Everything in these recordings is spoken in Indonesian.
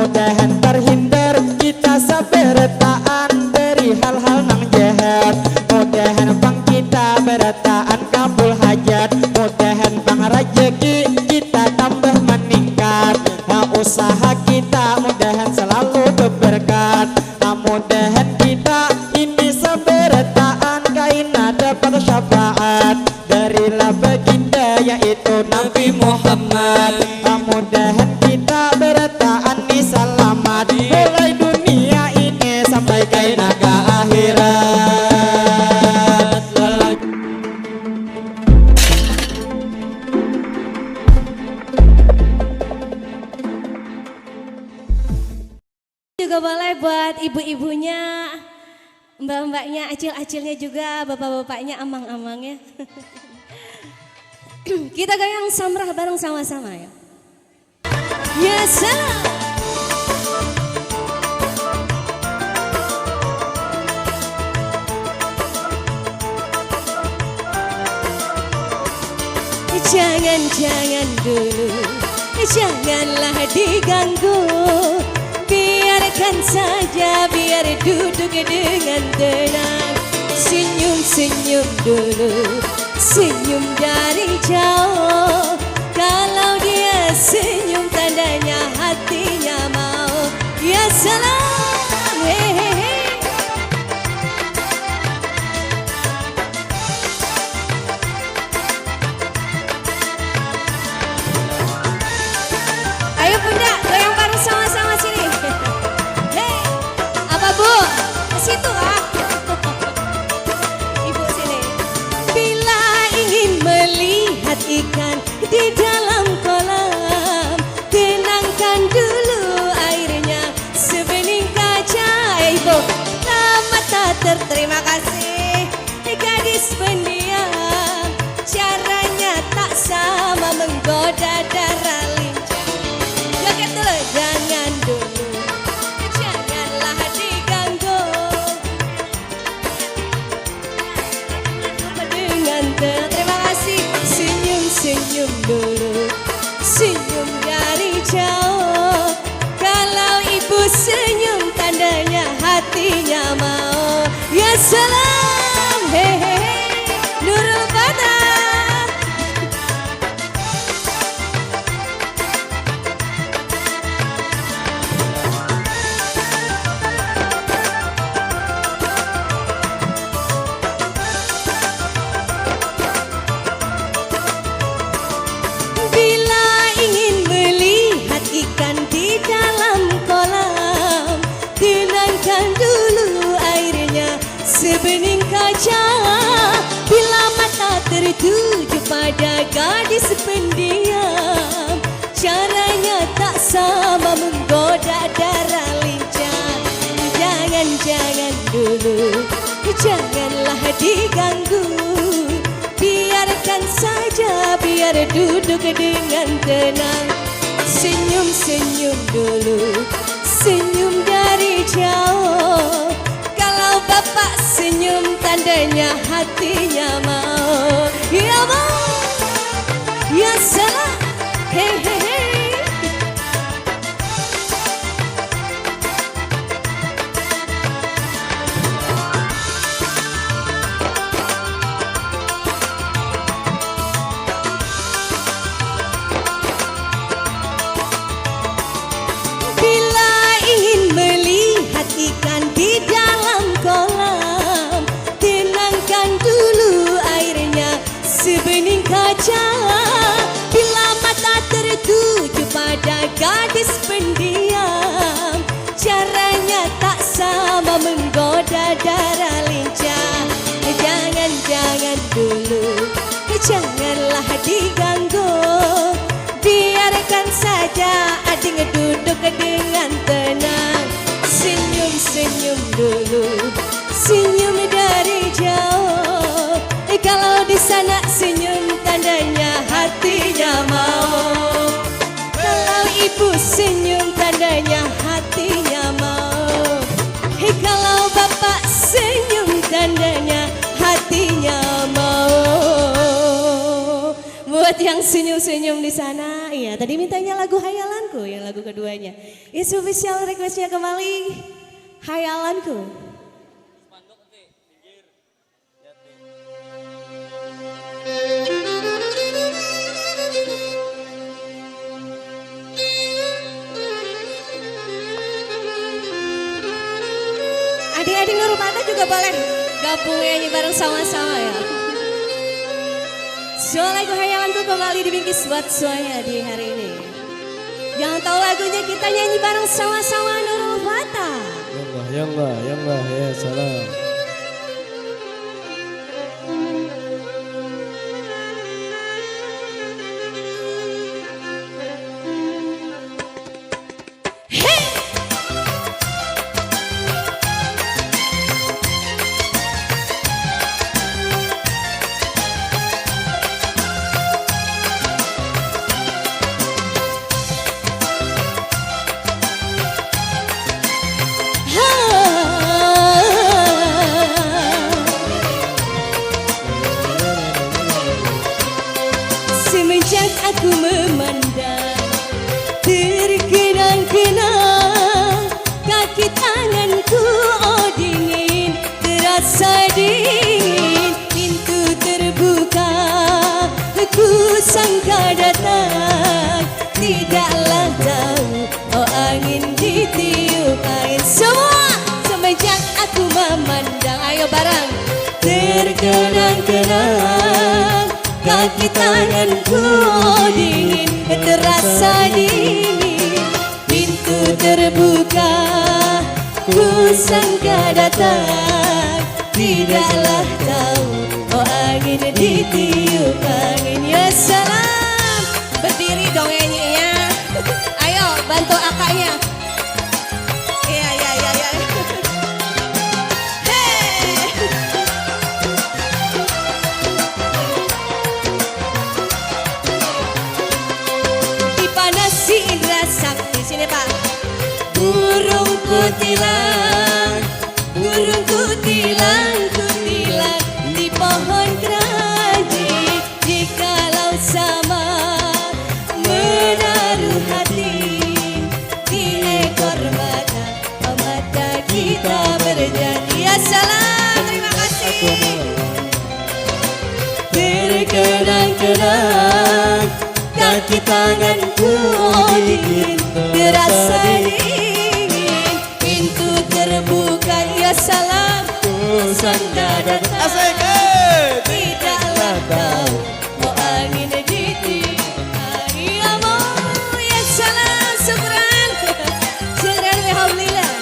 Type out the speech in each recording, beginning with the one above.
mudahan terhindar kita sabertaan dari hal-hal nang jahat. Mudahan bang kita berataan kabul hajat. Mudahan bang rezeki kita tambah meningkat. Usaha kita mudahan selalu berberkat. Mudahan kita ini seberataan kaina dapat syafaat dari baginda yaitu Nabi Muhammad. Mudahan kita berataan ni selamat mulai dunia ini sampai kaina ke akhirat. Juga boleh buat ibu-ibunya, mbak-mbaknya, acil-acilnya juga, bapak-bapaknya, amang-amangnya. Kita goyang samrah bareng sama-sama ya. Ya salam. Jangan-jangan dulu, janganlah diganggu. Biarkan saja, biar duduk dengan tenang. Senyum-senyum dulu, senyum dari jauh. Kalau dia senyum tandanya hatinya mau. Ya salam, hehehe. Ayo bunda, goyang bareng sama-sama sini. Hei, apa bu? Ke situ ah. Ibu sini. Bila ingin melihat ikan di dalam kolam, tenangkan dulu airnya sebening kaca. Ibu, mata terima kasih. Gadis pendiam, caranya tak sama menggoda darah lincah. Joget dulu, jangan dulu, janganlah diganggu. Dengan terima kasih, senyum-senyum dulu, senyum dari jauh. Kalau ibu senyum tandanya hatinya mau. Ya salam, hehehe, Nurul Fatah. Bila ingin melihat ikan di dalam kolam, tenangkan dulu airnya sebening kaca. Bila mata tertuju pada gadis pendiam, caranya tak sama menggoda darah lincah. Jangan-jangan dulu, janganlah diganggu. Biarkan saja, biar duduk dengan tenang. Senyum-senyum dulu, senyum dari jauh. Kalau bapak senyum tandanya hatinya mau. Ya mau, ya salah, hehehe. Bila ingin melihat ikan di dalam kolam, tenangkan dulu airnya sebening kaca. Bila mata tertuju pada gadis pendiam, caranya tak sama menggoda darah lincah. Jangan-jangan dulu, janganlah diganggu. Biarkan saja ading duduk dengan tenang. Senyum-senyum dulu, senyum dari jauh. Kalau di sana senyum tandanya hatinya mau. Kalau ibu senyum tandanya hatinya mau. Kalau bapak senyum tandanya hatinya mau. Buat yang senyum-senyum di sana, iya tadi mintanya lagu hayalan. Hayalanku yang lagu keduanya. Ini official requestnya kembali Hayalanku. Adik-adik Nurmata juga boleh gabung nyanyi bareng sama-sama ya. So lagu Hayalanku kembali dibingkis buat semuanya di hari ini. Yang tahu lagunya kita nyanyi bareng sama-sama Nurmata. Ya Allah, ya salam. Semenjak aku memandang terkenang-kenang kaki tanganku oh dingin, terasa dingin. Pintu terbuka, aku sangka datang, tidaklah tahu oh angin ditiup angin. Semua semenjak aku memandang, ayo bareng terkenang-kenang kaki tanganku dingin, terasa dingin. Pintu terbuka, ku sangka datang, tidaklah tahu oh angin ditiup angin. Ya salam, berdiri dong nyanyinya. Ayo bantu akaknya. Iya. Si Indra Sakti sini Pak. Burung kutilang di pohon keranji. Jikalau sama menaruh hati di ekor mata, mata kita berjanji. Ya salam, terima kasih. Terkenang-kenang kaki tanganku dingin, terasa dingin. Pintu terbuka, ya salam, ku sangka datang, tidaklah tahu oh angin ditiup angin. Ya salam, syukran alhamdulillah.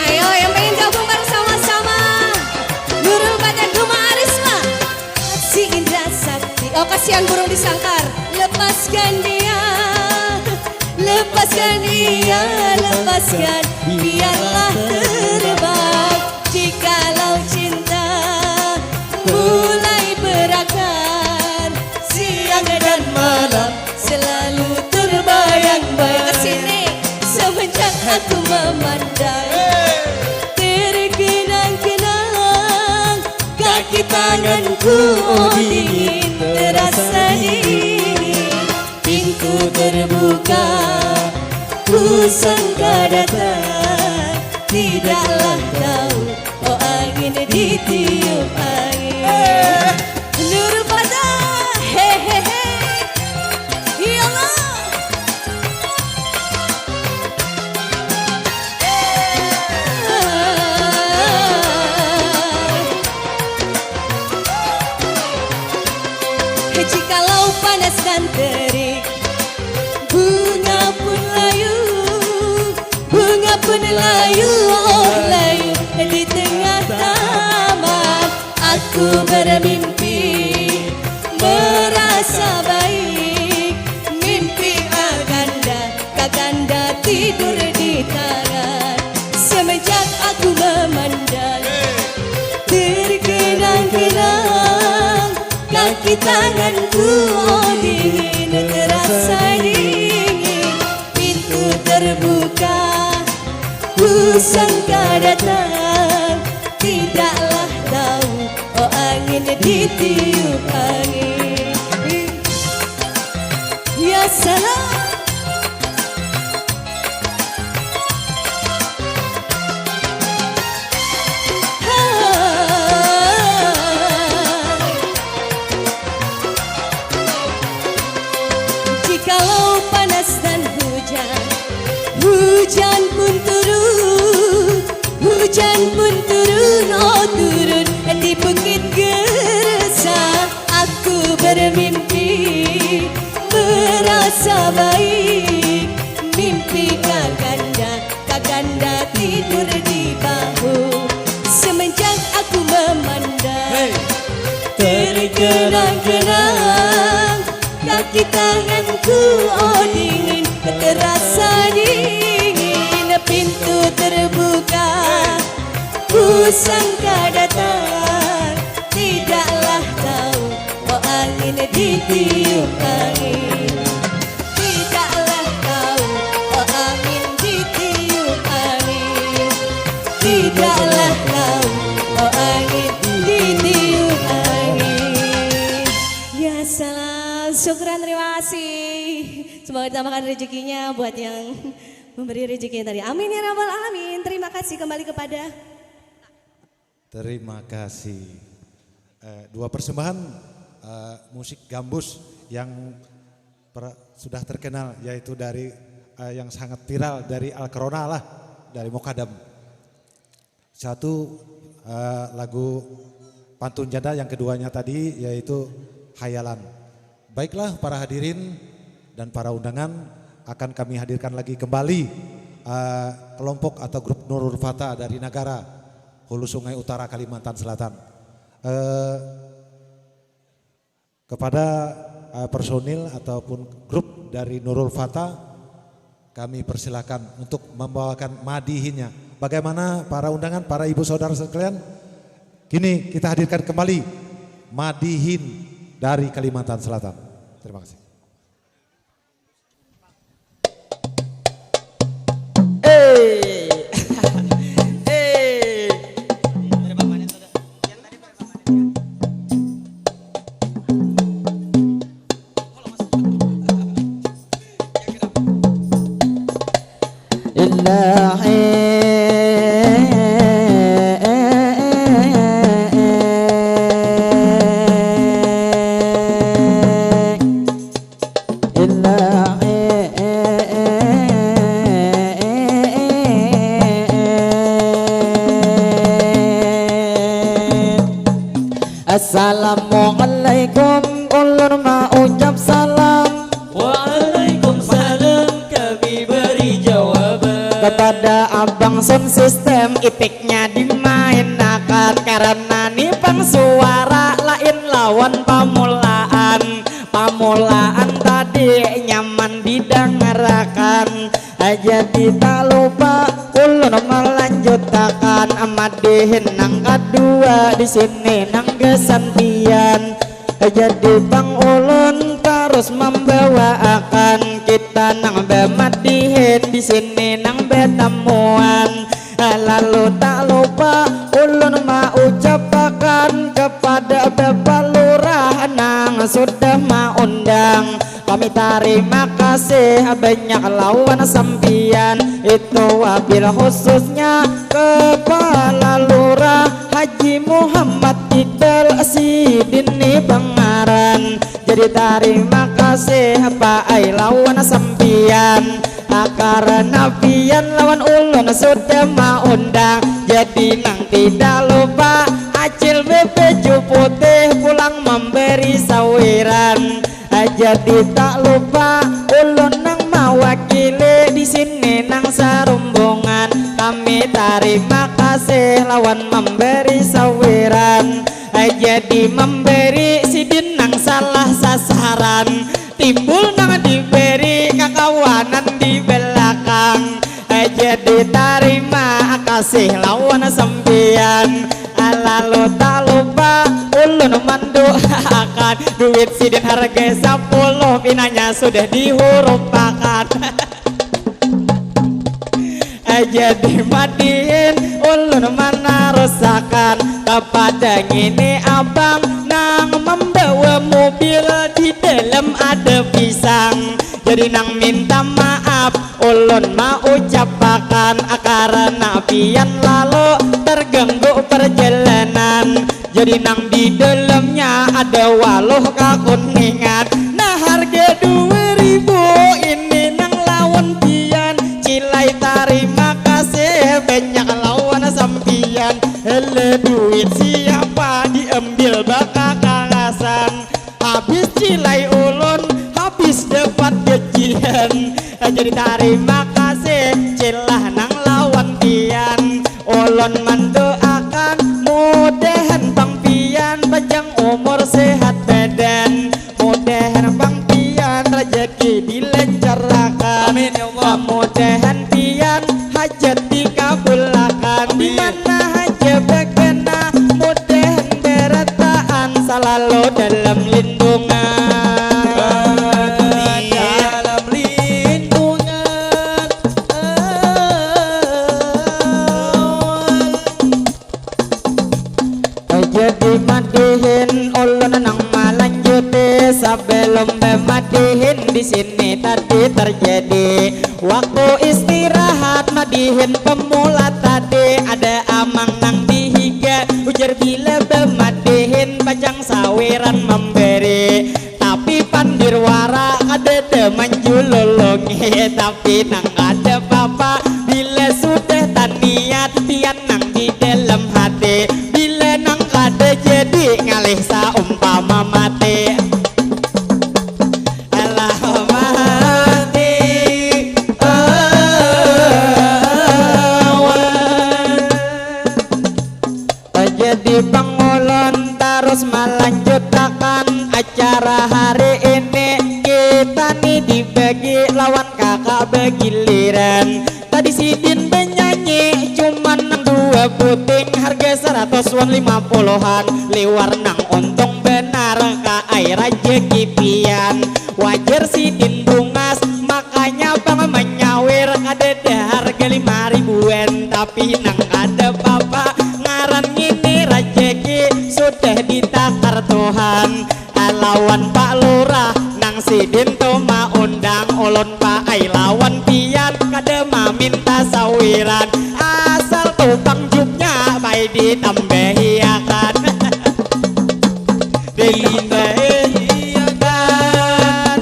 Ayo yang pengen gabung bareng sama-sama Nurul Badan Duma Arisma, si Indra Sakti. Oh kasihan burung disangkar. Lepaskan dia, lepaskan dia, lepaskan, biarlah terbang. Jikalau cinta mulai berakar, siang dan malam selalu terbayang-bayang. Kesini semenjak aku memandang terkenang-kenang kaki tanganku dingin, terasa dingin. Pintu terbuka, ku sangka datang, tidaklah tahu oh angin ditiup angin. Nurul Badan, hehehe, ya Allah. Jikalau panas dan terik, bunga pun layu, bunga pun layu, oh layu. Di tengah taman aku bermimpi, merasa baik. Mimpi aganda tidur di tangan. Semenjak aku memandang terkenang-kenang kaki tanganku dingin, terasa dingin. Pintu terbuka, ku sangka datang, tidaklah tahu oh ditiup angin. Ya salam. Jikalau panas dan hujan, hujan pun turun, hujan pun turun, oh turun di bukit Geresa. Aku bermimpi merasa baik, mimpi kaganda tidur di bahu. Semenjak aku memandang tergenang-genang, kaki tanganku oh dingin, terasa dingin. Pintu terbuka, ku sangka datang, tidaklah tahu oh angin ditiup angin. Tidaklah tahu oh angin ditiup angin. Tidaklah tahu oh angin ditiup angin. Ya salam, syukran, terima kasih. Semoga ditambahkan rezekinya buat yang memberi rezekinya tadi. Amin ya rabbal alamin. Terima kasih kembali kepada. Terima kasih. Dua persembahan musik gambus yang sudah terkenal, yaitu dari yang sangat viral dari Al-Corona lah, dari Mokadam. Satu lagu Pantun Janda, yang keduanya tadi yaitu Hayalan. Baiklah para hadirin dan para undangan, akan kami hadirkan lagi kembali kelompok atau grup Nurul Fata dari Nagara, Hulu Sungai Utara, Kalimantan Selatan. Kepada personil ataupun grup dari Nurul Fata, kami persilakan untuk membawakan madihinnya. Bagaimana para undangan, para ibu saudara sekalian? Kini kita hadirkan kembali madihin dari Kalimantan Selatan. Terima kasih. Assalamualaikum, ulun mau ucap salam. Waalaikumsalam, kami beri jawaban. Kepada abang sound system, ipiknya dimainakan, karena nipang suara lain lawan pamulaan. Pamulaan tadi nyaman didengarkan, jadi tak lupa ulun melanjutkan madihin nang kedua di sini nang kesantian. Jadi bang ulun terus membawakan kita nang bemadihin di sini nang betemuan. Lalu tak lupa ulun mau ucapkan kepada Bapak Lurah nang sudah mengundang. Kami terima kasih banyak lawan sampian, itu wabil khususnya Kepala Lurah Haji Muhammad Iqbal Sidini Bangaran. Jadi terima kasih Pak Ai lawan sampian, karena pian lawan ulun sudah mengundang. Jadi nang tidak lupa Acil Bebeju Putih pulang memberi sawiran. Jadi tak lupa ulun nang mewakili di sini nang sarumbungan. Kami terima kasih lawan memberi sawiran. Jadi memberi sidin nang salah sasaran, timbul nang diberi kakawanan di belakang. Jadi terima kasih lawan sampian. Lalu tak lupa ulun mendoakan duit sidin harga 10 pinanya sudah dihurupakan. Jadi madihin ulun menarusakan kepada ngini abang nang membawa mobil di dalam ada pisang. Jadi nang minta maaf ulun mau ucapakan karena pian lalu terganggu perjalanan. Jadi nang di dalamnya ada waluh kakuningan. Nah harga 2000 ini nang lawan pian. Cilai terima kasih banyak lawan sampian. Hele duit siapa diambil bakal kalasan. Habis cilai ulun habis dapat gajian. Jadi terima kasih cilah nang lawan pian. Ulun mendoakan mudahan bang pian panjang umur sehat badan. Mudahan bang pian rezeki dilancarkan. Amin ya Allah. Mudahan pian hajat dikabulkan. Di mana aja berkena mudahan berataan selalu dalam lindungan. Dalam lindungan Jadi madihin ulun nang malanjuti sebelum madihin di sini tadi terjadi waktu istirahat madihin pemula tadi ada amang nang dihiga ujar bila madihin pajang sawiran memberi tapi pandirwara ada menjululungi tapi nang ada papa bila sudah taniat pian nang di dalam hati bila nang ada jadi ngalih saumpama mati. Allahumma hati jadi pangulon terus melanjutkan acara hari ini. Kita nih dibagi lawan kakak begiliran. Tadi sidin benyanyi cuman nang 2 puting harga 150-an liwar nang untung benar ka air rezeki pian. Wajar sidin bungas makanya bang menyawir ada harga 5.000-an tapi nang ada papa ngaran ini rezeki sudah ditakar Tuhan. Lawan Pak Lurah nang sidin to ma undang ulun Pak ai lawan pian kada minta sawiran asal tukang jubnya baik ditambahiakan ditambahiakan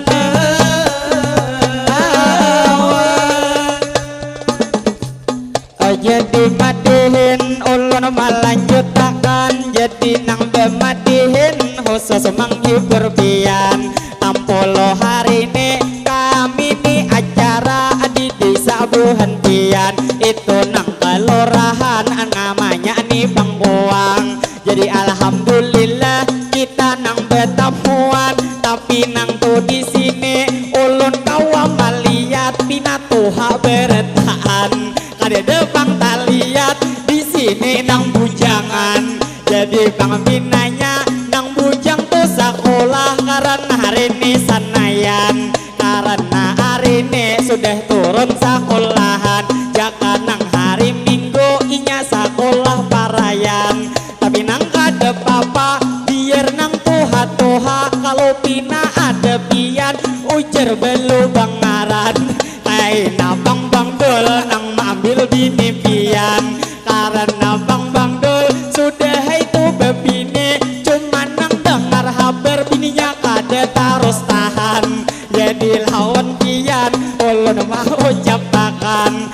jadi madihin ulun melanjutkan jadi nang madihin khusus menghibur pian. 60 hari ini kami nih acara di desa Buhantian itu nang kelurahan namanya nih Bang Uang. Jadi alhamdulillah kita nang betamuan tapi nang tuh di sini ulun kawam melihat pinatuha beretaan kada debang taliat di sini nang bujangan. Jadi bang binanya nang bujang tuh sekolah karena hari ini sanayan karena hari ini sudah turun sekolahan jaka nang hari Minggu inya sekolah parayan tapi nang kada papa biar nang tuha-tuha kalau pina ada pian ujar belu bangaran kaina bang dul nang ambil bini pian karena bang dul sudah itu bebini cuma nang dengar haber bininya kada terus tahan jadi lawan pian ulun mau ucapakan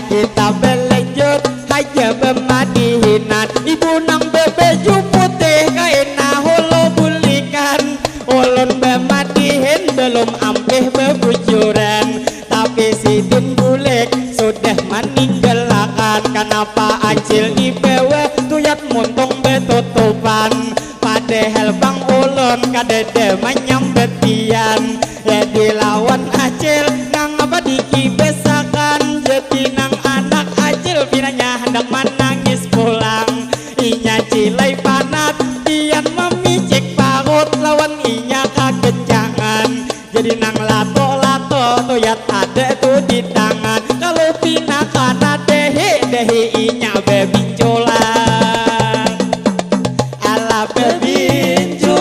kita berlanjut aja bemadihinan ibu nang bebeju putih kaina holo bulikan ulun bemadihin belum ampih bebujuran tapi sidin bulik sudah meninggalkan kenapa acil ibewe tuyat muntung betutupan padahal bang ulun kadede menyambet pian jadi lawan acil nang apa dikibesakan jadi nang anak acil binanya hendak menangis pulang inya cilai panat pian memicik parut lawan inya kakencangan jadi nang lato-lato tuyat ada tuh di tangan kalau pina kana dehi inya bebinculan ala bebinculan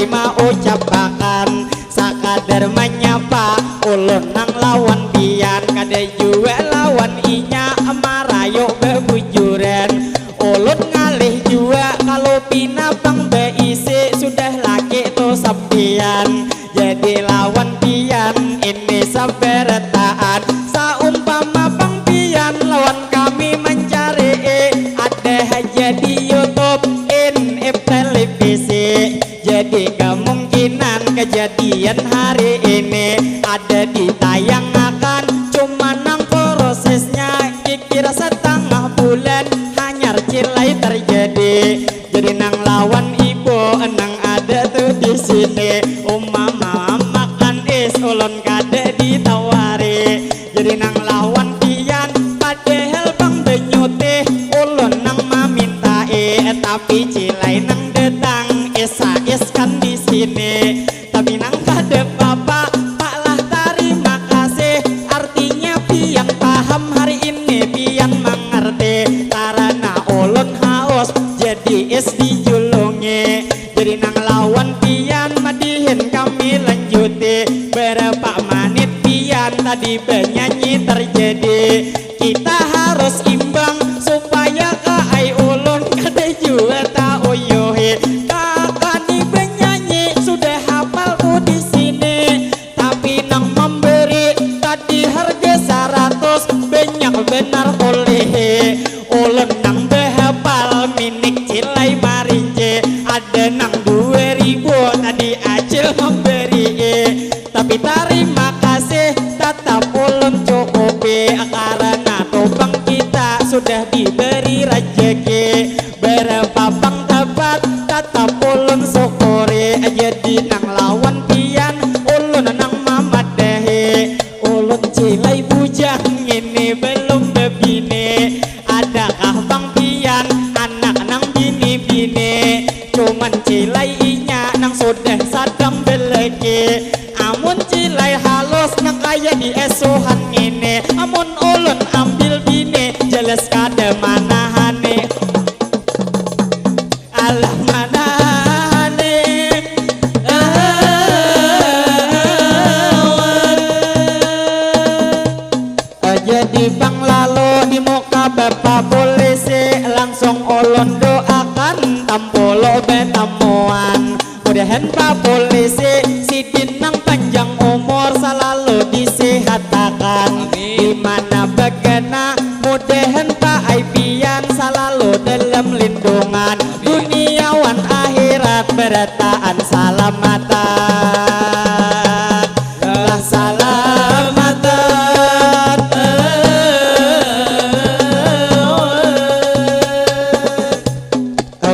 Cilai mau ucapakan sakadar menyapa ulun nang lawan pian kada juga lawan inya marayo bebujuran ulun ngalih juga kalau pinapang beisi sudah laki to sampian jadi lawan pian ini saberetaan saumpama bang pian lawan kami mencari ada aja di YouTube televisi jadi kemungkinan kejadian hari ini ada ditayangkan cuma nang prosesnya kira setengah bulan hanyar cilai terjadi jadi nang lawan ibu nang ada tuh di sini mama makan es ulun kada ditawari jadi nang lawan pian padahal bang benyute ulun nang meminta tapi cilai nang datang es kan di sini tapi nang kada papa pak lah terima kasih artinya pian paham hari ini pian mengerti karena ulun haus jadi es dijulungi jadi nang lawan pian madihin kami lanjuti berapa menit pian tadi bernyanyi terjadi kita harus imbang supaya kai ulun kada juga tahu yohe kakak di bernyanyi sudah hafal ku di sini tapi nang memberi tadi harga 100 banyak benar oleh ulun nang behafal minik cilai marinje ada nang 2000 tadi aja memberi tapi terima kasih tetap ulun cukupi karena topang kita sudah diberi rezeki berapa bang dapat tetap ulun syukuri jadi nang lawan pian ulun nang mamadahi ulun cilai bujang ini belum bebini adakah bang pian anak nang bini-bini cuman cilai inya nang sudah sadang beleki amun cilai halus nang kaya di esuhan ini amun ulun ambil bini jelas kada manahane alah manahane jadi bang lalu di muka bapak polisi langsung ulun doakan tampolo betamuan mudahan pak polisi sidin nang panjang umur selalu disehatakan dimana bagana mudahan pak aipian selalu dalam lindungan duniawan akhirat berataan salamatan lah salamatan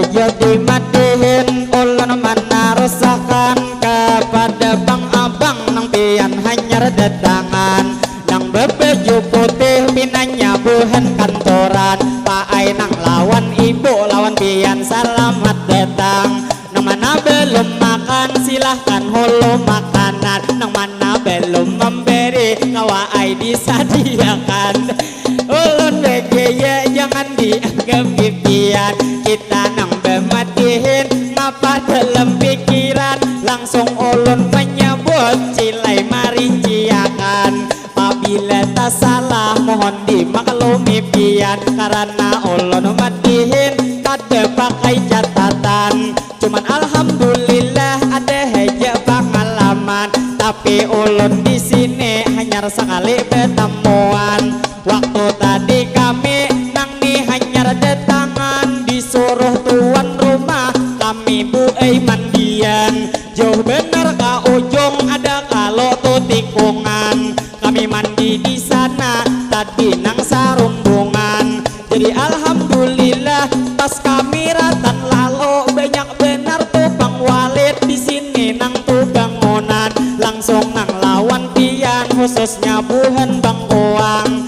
jadi madihin ulun menarusakan kepada bang abang nang pian hanyar datangan nang bebeju putih pinanya buhan kantoran paai nang lawan ibu lawan pian selamat datang nang mana belum makan silahkan hulu makanan nang mana belum memberi kawaai disadiakan ulun begeye jangan dianggap pipian kita nang bematihin ngapa dalam pikiran langsung ulun menyebut cilai marinciakan apabila tak salah mohon dimaklumi pian karena ulun matihin kada pakai catatan cuman alhamdulillah ada aja pengalaman tapi ulun di sini hanya sekali pertemuan waktu tadi kami nang nih hanya datangan disuruh tuan rumah kami bu mandian jauh bener ka ujung ada kalau tuh tikungan kami mandi di sana tadi nang sarumbungan jadi alhamdulillah pas kami ratan lalu banyak benar tuh bang walid di sini nang tuh bangunan langsung nang lawan pian khususnya buhan bang uang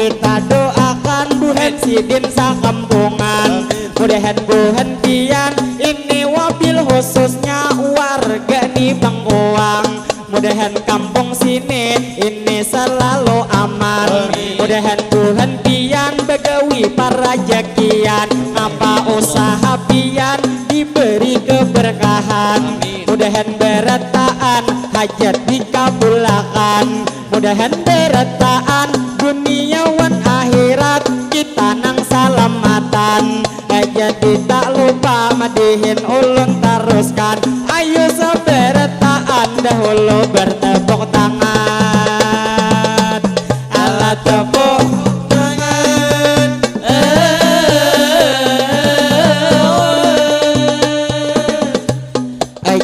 kita doakan buhan sidin sakampungan mudahan buhan pian ini wabil khususnya warga nih bang uang mudahan kampung sini ini selalu aman mudahan Tuhan pian begawi para jakian apa usaha pian diberi keberkahan mudahan beretaan hajat dikabulakan, mudahan beretaan dunia wan akhirat kita nang salamatan. Jadi tak lupa madihin ulun teruskan, ayo seberetaan dahulu bertepuk tangan. Alat tepuk tangan,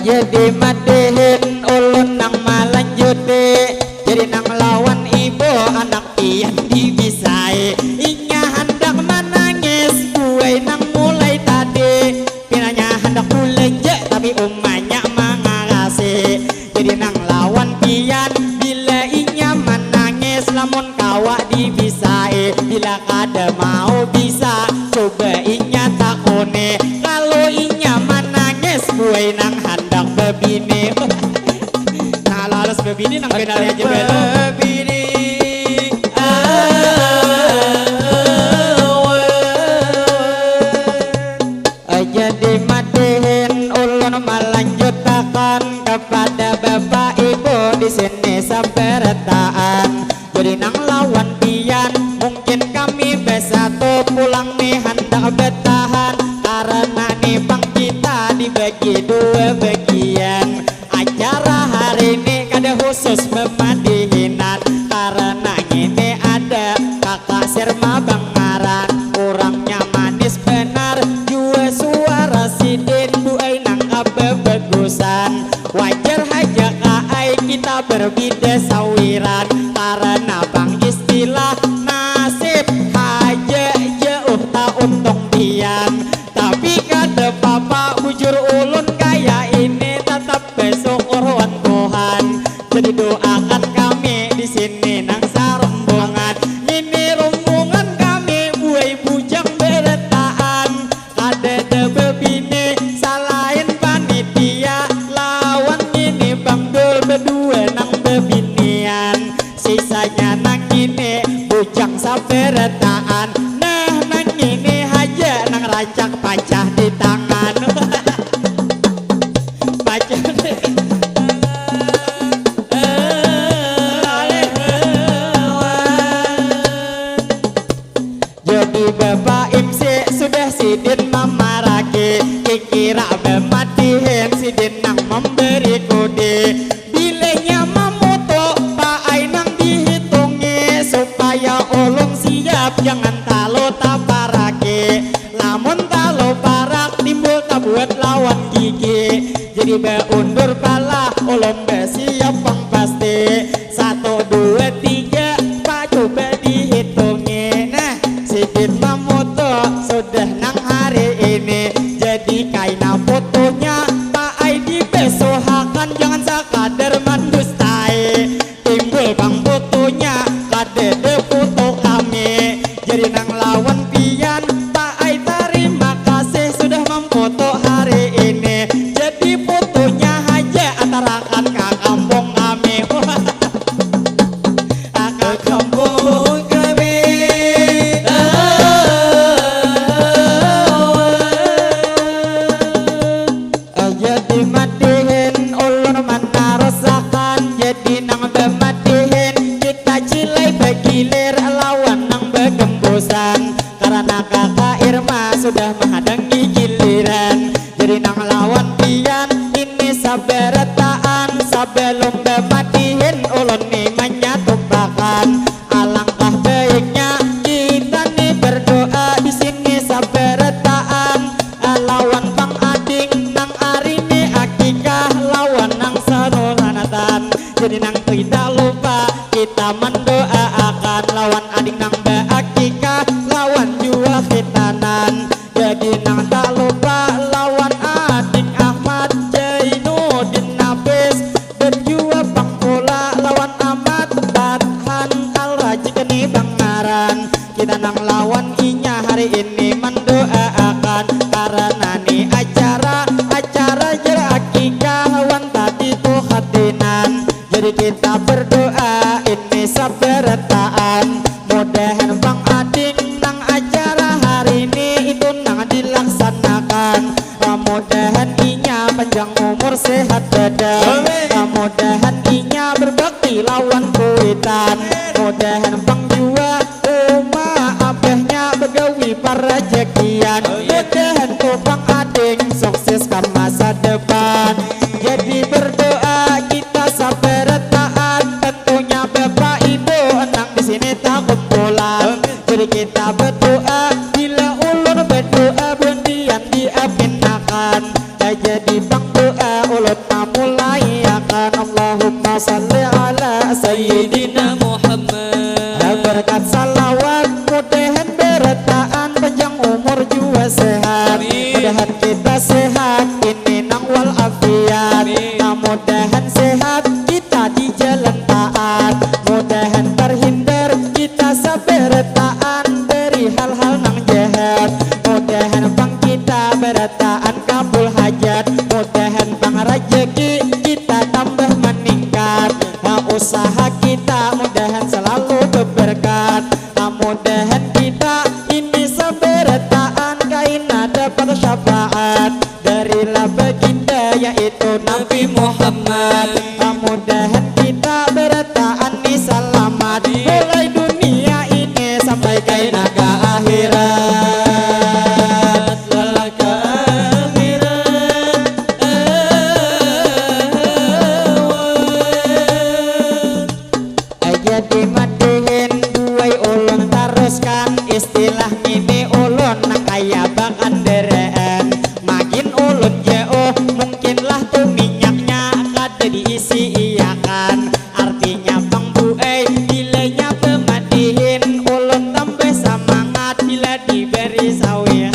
jadi madihin ulun nang malanjuti, jadi nang lawan ibu anak pian dibisai. Inya hendak menangis gue nang mulai tadi, pinanya hendak belanja tapi umanya mangasi. Jadi nang lawan pian bila inya menangis lamun kawak dibisai, bila kada mau bisa coba inya takone. Kalau inya menangis gue nang hendak bebini. Nah lalas bebini nang kenal aja belo bebini. Jadi madihin ulun melanjutkan kepada bapak ibu di sini seberetaan. Jadi nang lawan pian mungkin kami besatu pulang nih hendak bertahan, karena nih bang kita dibagi dua bagian. Acara hari ini kada khusus pemadihinan, karena ini ada kakak Sirma Bangaran, orangnya manis benar, jua suara sidin duai nang bagusan. Wajar aja kaai kita berbeda sawiran, karena bang istilah nasib aja jauh tak untung pian. Tapi kada papa bujur ulun kayak ini tetap besok urwan Tuhan. Jadi doakan kami di sini nang sarembongan, ini rombongan kami buai bujang beretaan. Kada bebini salahin panitia, lawan ini bang dul berdua nang bebinian. Sisanya nang ini bujang saberetaan, nah nang ini aja nang rancak pacah di tangan. Pacah di jadi bapak imsi sudah sidin memaraki, kikira bematihin sidin nang memberi kode. Bilehnya memutu pak ai nang dihitungi, supaya ulun siap jangan talo taparaki. Lamun talo parak timbul tabuat lawan gigi, jadi beundur pala ulun siap pang pasti. 1, 2, 3 pak coba dihitungi. Nah sidin memutu sudah nang hari ini, jadi kaina fotonya pak ai dibesohakan, jangan sakadar mandustai. Timbul bang fotonya kada de foto kami, jadi nang lawan pian pak ai terima kasih sudah memfoto hari ini. Jadi fotonya aja antarakan ke kampung kami. Ke kampung kami. Jadi madihin ulun mana rasakan, jadi nang bemadihin kita cilai begilir lawan nang begembosan, karena kakak Irma sudah menghadangi giliran. Jadi nang lawan pian ini saberetaan, sebelum bemadihin ulun nih menyatupakan. Alangkah baiknya kita nih berdoa di sini saberetaan, lawan bang ading nang ari nih akikah, lawan nang sanulanatan. Jadi nang tidak lupa kita mendoakan, lawan ading nang beakikah, lawan jua khitanan. Jadi nang tak lupa lawan ading Ahmad Jainuddin Nafis, dan jua bang pula lawan Ahmad Badhan Al-Rajikani Bangaran. Kita nang lawan inya hari ini mendoakan, karena nih acara jerakikah lawan tadi tuh khatinan. Jadi kita berdoa ini saberetaan, mudahan bang ading nang acara hari ini itu nang dilaksanakan. Mudahan inya panjang umur sehat badan. Mudahan inya berbakti lawan kuitan. Mudahan bang jua rumah abahnya begawi para jekian. Mudahan topang ading sukses ke masa depan. Jadi berdoa kita sabar taat, tentunya bapak ibu enang di sini tak kumpulan. Jadi kita berdoa bila ulun berdoa bundian diaminakan. Jadi bang doa ulut mulai akan. Allahumma salli ala sayyidina Muhammad. berkat salawat mudahan bertaan panjang umur juga sehat. Mudahan kita sehat ini nang wal afiat. Mudahan sehat kita di jalan taat. Mudahan terhindar kita sabar taan dari hal-hal nang jahat. Mudahan bang kita bertaan kabul hajat. Mudahan bang rezeki kita tambah meningkat. Usaha kita mudahan selalu berberkat. Mudahan kita ini sabertaan kaina dapat syafaat dari baginda yaitu Nabi Muhammad. Mudahan kita bertaan ni selamat mulai dunia ini sampai kaina ke akhirat. Laka akhirat. Jadi madihin duai ulun teruskan istilah ini ulun nang kaya bakan dereen. Makin ulun jauh mungkinlah tuh minyaknya kada diisi iyakan. Artinya bang buai bilanya pemadihin ulun tambah semangat bila diberi sawi.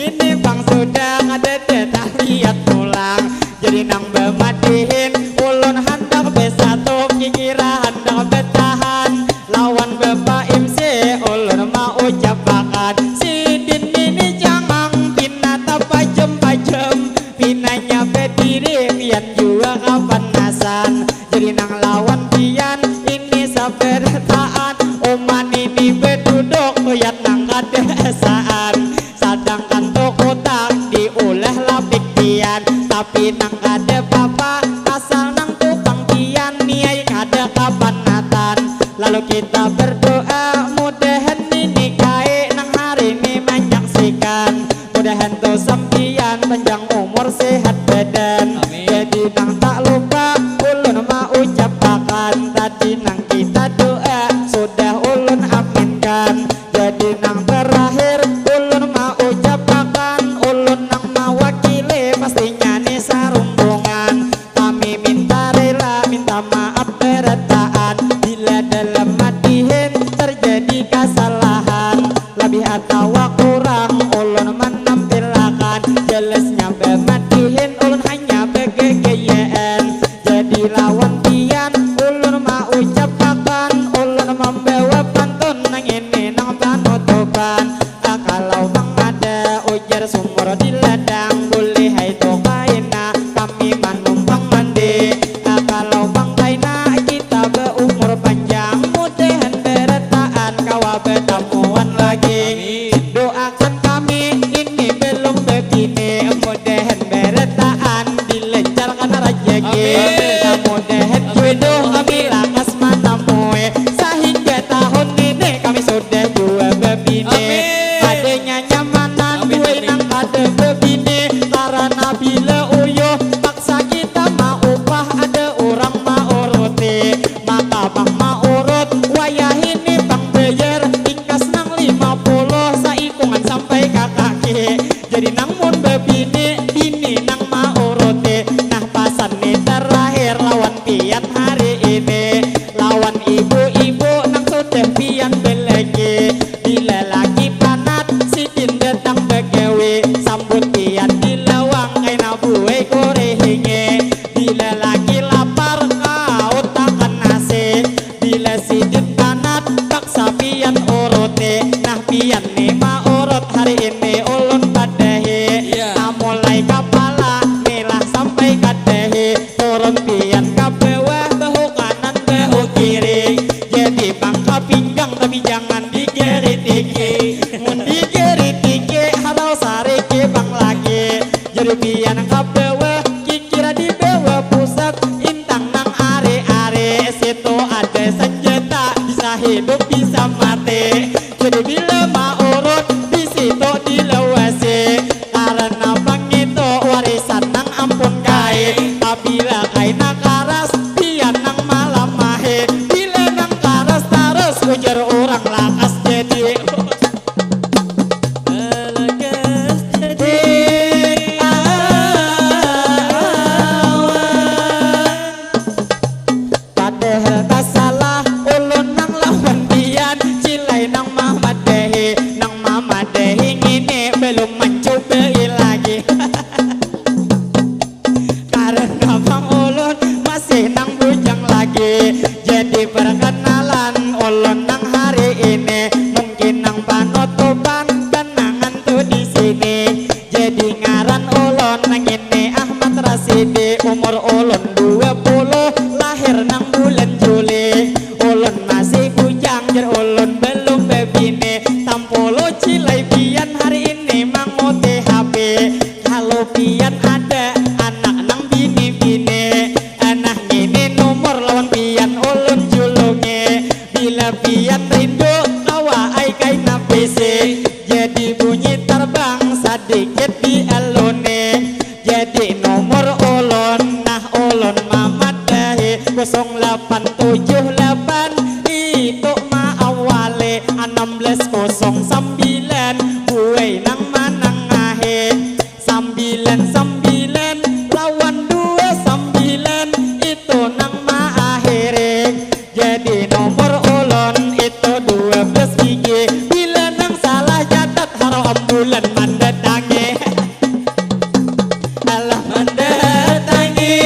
Ini bang sudah ada tak lihat pulang. Jadi nang pemadihin ulun hendak besatu kira hendak bertahan lawan bapak MC ulun mau ucapakan sidin ini jangan pina tapajem-pajem pinanya berdiri pian juga kapanasan. Jadi nang lawan pian ini sabar taat oman ini berduduk kuyat nang kadesaan. Sedangkan toko tak diulah lapik pian tapi nang kada papa asal nang tukang pian niai kada kapanatan. Lalu kita berdoa mudahan ini kae nang hari ini menyaksikan. Mudahan tuh sampian panjang umur sehat badan. Jadi nang tak lupa ulun mau ucapakan tadi nang kita doa sudah ulun aminkan. Jadi nang terakhir ulun mau ucapakan ulun nang mewakili pastinya nih sarumbungan. Kami minta rela minta maaf berataan bila dalam madihin terjadi kesalahan lebih atau kurang ulun menampilkan. Jelasnya bermadihin ulun hanya begegeyaan. Jadi lawan pian ulun mau ucapakan ulun membawa pantun nang ini nang panutupan. Kalau bang ada ujar sumur di ladang boleh hai to kaina kami manumpang mandi. Kalau bang kaina kita berumur panjang mudahan berataan kawa bertemuan lagi. Doakan kami ini belum begini mudahan berataan dilancarkan rezeki. Mudahan jodoh kami lakas matamu sehingga tahun ini kami sudah dua bebini. Adanya nyamanan dua nang kada bebini karena bila uyuh paksa kita mau upah ada orang mau uruti maka bang mau urut wayah ini bang bayar ingkas nang 50 saikungan sampai ke kaki. Jadi nang mun bebini ini nang mau uruti. Nah pasan nih terakhir lawan pian hari ini lawan ibu-ibu nang sudah pian belegi. Bila lagi panat sidin datang begawe sambut pian di lawang kaina buai korehinge. Bila lagi lapar kau takkan nasi. Bila sidin panat paksa pian uruti. Nah pian nih ma urut hari ini ulun padahi. Mulai kepala nilah sampai kadehi turun pian ke bawah bahu kanan bahu kiri. Jadi bangka pinggang tapi jangan digeritiki. Mun digeritiki harau sariki bang lagi. Jadi pian ke bawah kiki gede umur ulun 20 lahir nang bulan Juli ulun masih bujang jer ulun belum bebine tampolo cilai pian hari ini mangote HP kalau pian ada anak nang bini-bini anak ini nomor lawan pian ulun julunge bila pian rindu tawa ai kaina PC jadi bunyi terbang sedikit di alone jadi nomor ulun nah ulun mamat dahi 0878 itu ma awale 1609 buai nang manang ngahe 99 lawan 29 itu nang ma akhire jadi nomor ulun itu 12 gigi bila nang salah catat haram bulan mendatangi alah mendatangi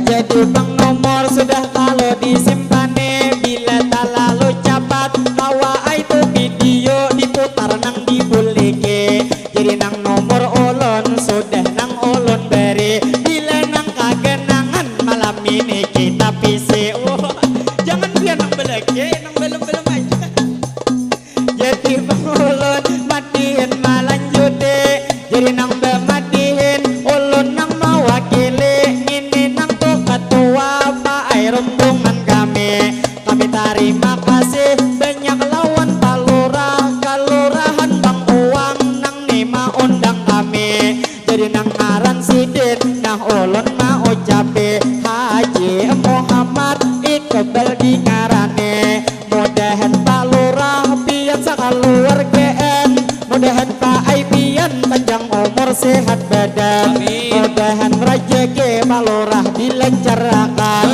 jadi bang nomor sudah kalau disimpane bila tak lalu capat kawa itu video diputar nang dibulike jadi nang nomor ulun sudah nang ulun beri bila nang kagenangan malam ini kita PC jangan biar nang belege nang belum aja jadi bang ulun matiin malanjut deh jadi nang bematihin ulun nang mewakili ini nang tuh ketua Pak rombongan kami terima kasih banyak lawan palurah kalurahan bang uang nang nima undang kami jadi nang ngaran sidin nah ulun mau ucape Haji Muhammad Iqbal di ngarane mudahan palurah pian sakaluargaan mudahan Pak Ai pian panjang umur sehat badan mudahan rezeki palurah dilancarkan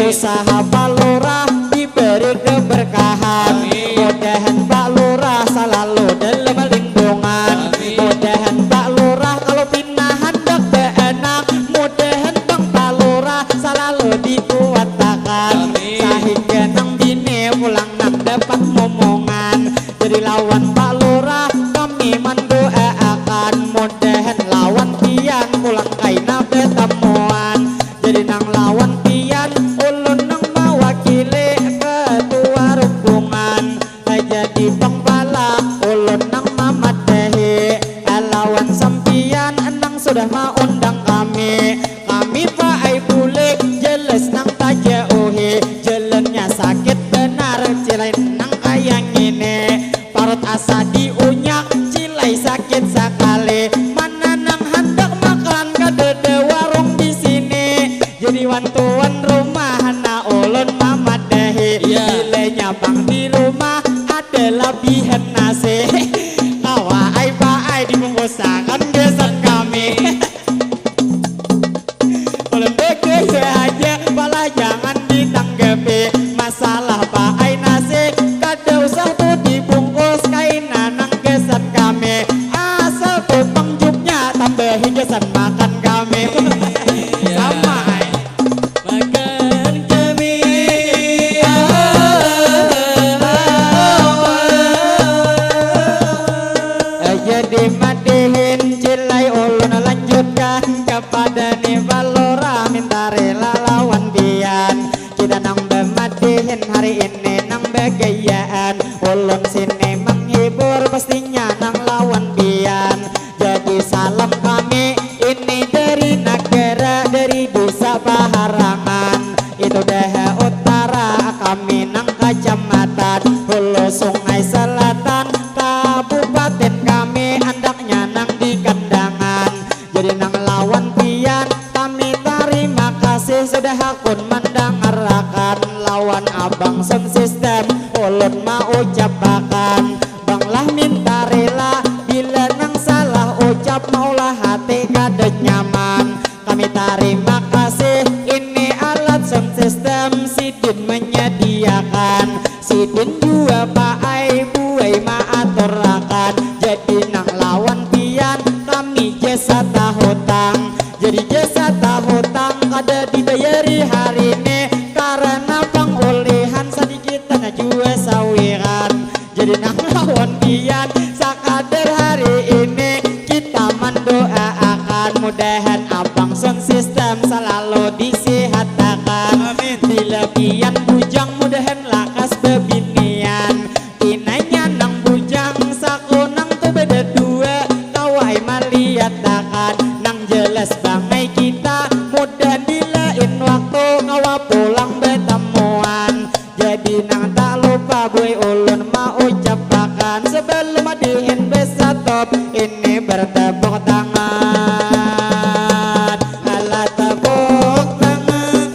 usaha palurah diberi keberkahan mudahan Pak Lurah selalu dalam lingkungan mudahan Pak Lurah kalau pindahan dak benak mudahan Bang Pak Lurah selalu dikuatakan sehingga nang bini pulang nang dapat momongan jadi lawan Pak Lurah kami mendoakan mudahan lawan pian pulang kaina betemuan jadi nang lawan pian ulun nang mewakili ketua rombongan jadi pembala ulun nang mamat dahi lawan sampian nang sudah mau undang kami Pak Ai bulik jelas nang tajauhi jalannya sakit benar cilai nang kayang ini parut asa diunyak cilai sakit sekali mana nang hendak makan kadede warung di sini jadi wantuan rumah na ulun mamat dahi nilainya bang di rumah ada lebihan nasi kawa ai Pak Ai dibungkusakan gesan kami ulun beke aja malah jangan ditanggapi masalah Pak Ai nasi kada usah tuh dibungkus kaina nang gesan kami asal tuh pengjupnya tambahin gesan makan kami sama ai makan kami jadi madihin cilai ulun lanjutkan kepada ni Balora minta rela lawan bian kita nang bematihin hari ini nang begayaan ulun sini menghibur pastinya nang lawan bian jadi salam kami ini dari negara dari desa Baharangan itu daerah utara kami nang kecamatan Hulu Sungai Selatan kabupaten kami andaknya nang di kandangan jadi nang lawan pian kami terima kasih sudah akun mendengarkan lawan abang sound system ulun mau ucapakan banglah minta rela bila nang salah ucap maulah hati kada nyaman kami terima kasih ini alat sound system sidin menyediakan sidin juga Pak Ai buai maaturakan jadi nang lawan pian kami jasa tahutang jadi jasa tahutang kada dibayari hari ini karena pengulihan sedikit tanah juga sawiran jadi nang lawan pian sakada mudahan abang sound system selalu disehatkan. Amin. Dilebihan bujang mudahan lakas bebinian. Inanya nang bujang sakunang tu beda dua. Kawai malihat takan nang jelas bangai kita. Mudah dilain waktu ngawa pulang bertemuan. Jadi nang tak lupa boy ulun mau ucapakan sebelum adihin besatop ini bertepuk tangan. Alah tepuk tangan.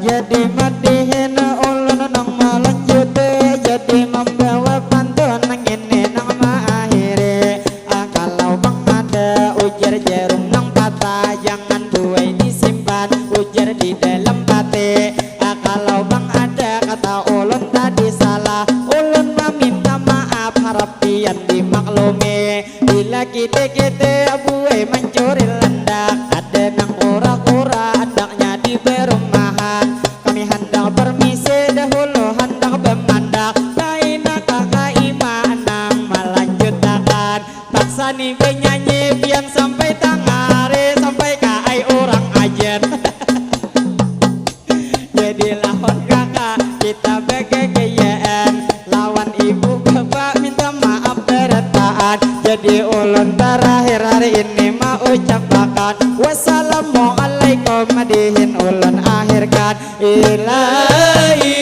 Jadi madihin ulun nang melanjut. Jadi membawa pantun nang ini nang mengakhiri. Kalau bang ada ujar jarum nang patah jangan buai disimpan ujar di dalam hati. Kalau bang ada kata ulun tadi salah ulun meminta maaf harap pian dimaklumi. Bila kita buai mencuri lendak ada nang kura-kura andaknya di perumahan. Kami hendak permisi dahulu hendak bermandak. Kaina kakak iman nang melanjutkan. Paksa nih penyanyi pian sampai tangare sampai kai orang ajen. Jadi lawan kakak kita begegeyaan. Lawan ibu bapak minta maaf berataan. Jadi ulun terakhir hari ini mau ucapakan wassalamualaikum madihin ulun akhirkan. Ilahi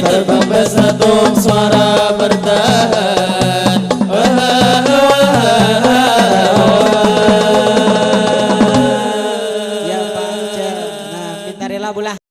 Terbang bersatu suara